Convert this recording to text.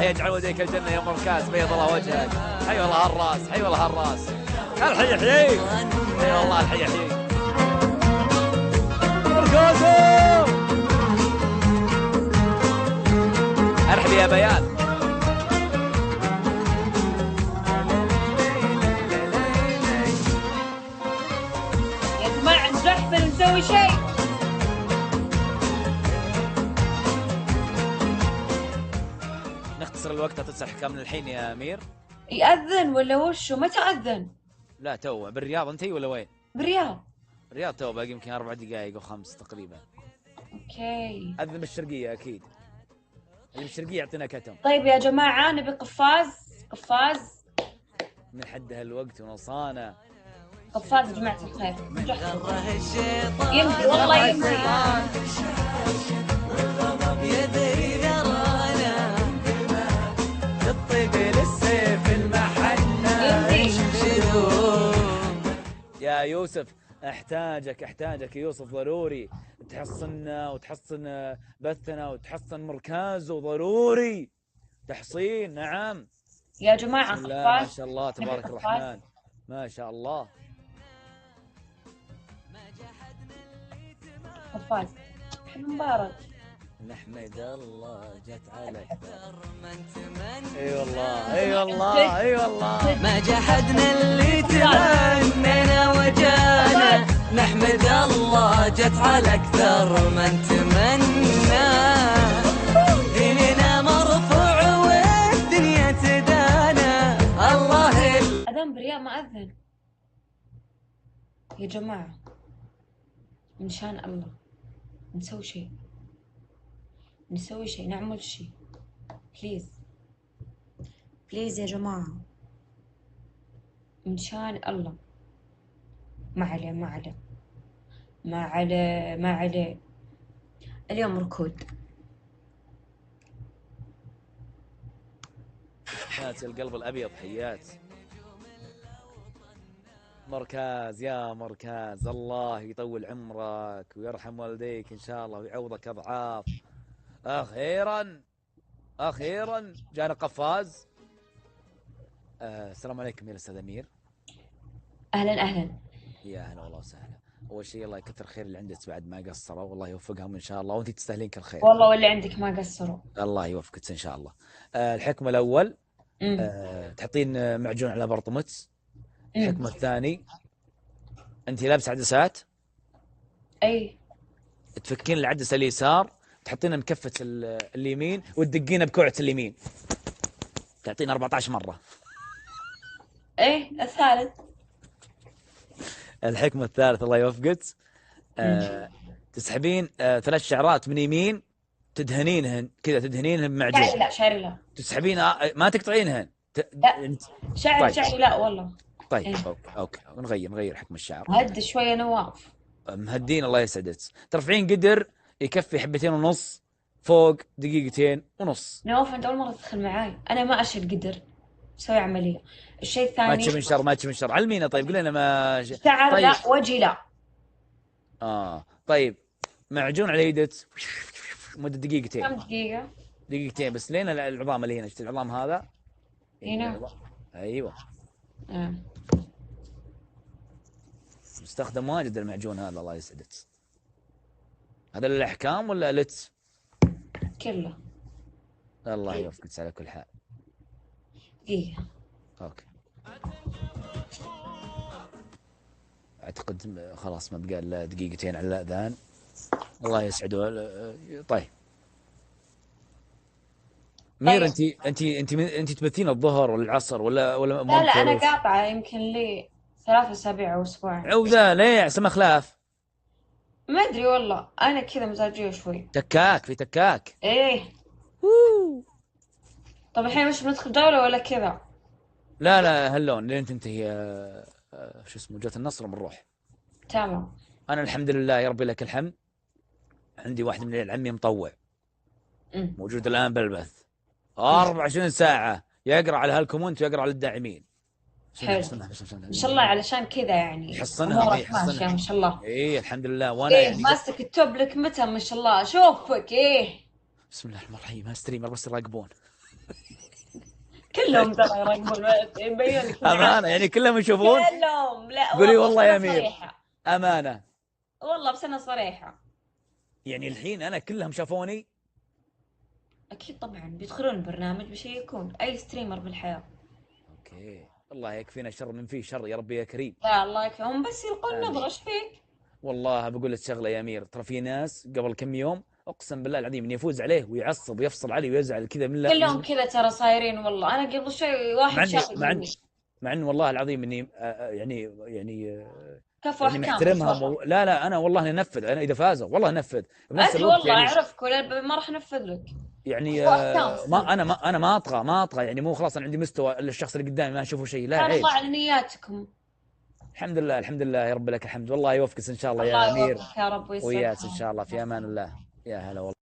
الله يجعل وديك الجنة يا مركاز، بيض الله وجهك. حي والله هالراس، حي والله هالراس. الحي يحييك، اي والله الحي يحييك. مركازو ارحب يا بيان. يا جماعة نجحنا نسوي شيء. نختصر الوقت، تصح حكام من الحين يا أمير. يأذن ولا وشو؟ متى أذن؟ لا تو بالرياض انتي ولا وين؟ بالرياض. الرياض تو باقي يمكن 4 دقائق و5 تقريبا. اوكي. أذن بالشرقية أكيد، اللي بالشرقية يعطينا كتم. طيب يا جماعة نبي قفاز. قفاز من حد هالوقت ونصانا. قفاز يا جماعة الخير. يمدي والله يمدي. يا يوسف احتاجك يا يوسف، ضروري تحصننا وتحصن بثنا وتحصن مركزه، ضروري تحصين. نعم يا جماعة بسم الله ما قفاز. شاء الله تبارك الرحمن، ما شاء الله. قفاز حلو مبارك. نحمد الله جت عليك. اي والله اي والله اي والله. ما جحدنا اللي تمنينا وجانا، نحمد الله جت على اكثر من تمنى. ديننا مرفوع والدنيا تدانا. الله أذان بالرياض ما أذن يا جماعة، من شان الله نسوي شيء، نسوي شيء، نعمل شيء بليز بليز يا جماعة، من شان الله. ما عليه ما عليه ما عليه ما عليه. اليوم ركود. ناس القلب الأبيض حيات. مركز يا مركز، الله يطول عمرك ويرحم والديك إن شاء الله ويعوضك أضعاف. أخيرا جانا قفاز. السلام عليكم يا أستاذ أمير. أهلا أهلا. يا أهلا والله وسهلا. أول شيء الله يكثر خير اللي عندك بعد ما قصروا، والله يوفقهم إن شاء الله، وأنت تستاهلين كل خير. والله واللي عندك ما قصروا. الله يوفقك إن شاء الله. الحكم الأول تحطين معجون على برطمت. الحكم الثاني أنت لابسة عدسات. أي. تفكين العدسة اليسار، تحطينها بكفة اليمين وتدقينها بكوعة اليمين، تعطينا 14 مرة. إيه الثالث. الحكمة الثالث الله يوفقك. تسحبين 3 شعرات من يمين، تدهنينهن كذا، تدهنينهن بمعجون. شعري لا، شعري لا. تسحبين ما تقطعينهن. لا شعري طيب. شعري لا والله. طيب إيه؟ اوكي نغير حكم الشعر. هد شوية نواف. مهدين الله يسعدك. ترفعين قدر يكفي 2.5 فوق 2.5 دقيقة. نواف أنت أول مرة تدخل معاي، أنا ما أشيل قدر، بسوي عملية. الشيء الثاني ما تشوف من شر علمينا. طيب قلنا ما شعر طيب. لا، وجهي لا. طيب معجون على يدك مدة 2 دقيقتين. كم دقيقة؟ 2 دقيقتين بس، لين العظام اللي هنا، شفت العظام هذا هنا؟ ايوه. مستخدم واجد المعجون هذا الله يسعدك. هذا للاحكام ولا لتس؟ كله. الله يوفقك على كل حال. دقيقة. اوكي اعتقد خلاص ما بقى الا 2 دقيقتين على الاذان. الله يسعده. طيب مير، انت تبثين الظهر ولا العصر ولا لا انا قاطعة يمكن لي 3 أسابيع او اسبوع. عوذا ليه عسى خلاف؟ ما ادري والله، انا كذا مزاجية شوي. تكاك في تكاك. ايه. طب الحين مش بندخل جولة ولا كذا؟ لا هاللون لين تنتهي شو اسمه جوة النصر بنروح. تمام. انا الحمد لله يا ربي لك الحمد، عندي واحد من عمي مطوع موجود الان بالبث 24 ساعة يقرا على هالكومنت ويقرا على الداعمين. حلو ما شاء الله، علشان كذا يعني يحصنها ماشية ما شاء الله. ايه الحمد لله. وانا إيه يعني ماسك التوب لك متى ما شاء الله، اشوفك. ايه بسم الله الرحمن الرحيم. ستريمر بس يراقبون. كلهم ترى يراقبون، يبين لك امانه يعني كلهم يشوفون. كلهم. لا قولي والله يا بس أنا امير. صريحة. امانه. والله بس انا صريحة. يعني الحين انا كلهم شافوني. اكيد طبعا بيدخلون البرنامج بيشيكون اي ستريمر بالحياة. اوكي الله يكفينا شر من فيه شر يا ربي يا كريم. لا الله يكفيهم، بس يلقون آمين. نظرة. ايش فيك؟ والله بقول لك شغله يا امير، ترى في ناس قبل كم يوم اقسم بالله العظيم انه يفوز عليه ويعصب ويفصل عليه ويزعل كذا من كلهم كذا ترى صايرين. والله انا قبل شوي واحد مع اني شاف مع ان والله العظيم اني كفو يعني احكام محترمهم لا لا انا والله انفذ، انا اذا فازوا والله انفذ بنفس انت. الوقت والله يعني اعرفك ما راح انفذ لك. يعني كفو احكام. انا ما اطغى يعني مو خلاص انا عندي مستوى الشخص اللي قدامي ما اشوفه شيء، لا سبحان عيب. الله على نياتكم. الحمد لله الحمد لله يا رب لك الحمد، والله يوفقك ان شاء الله يا الله امير يوفقك يا رب ويسعدك. وياس ان شاء الله، في امان الله. يا هلا والله.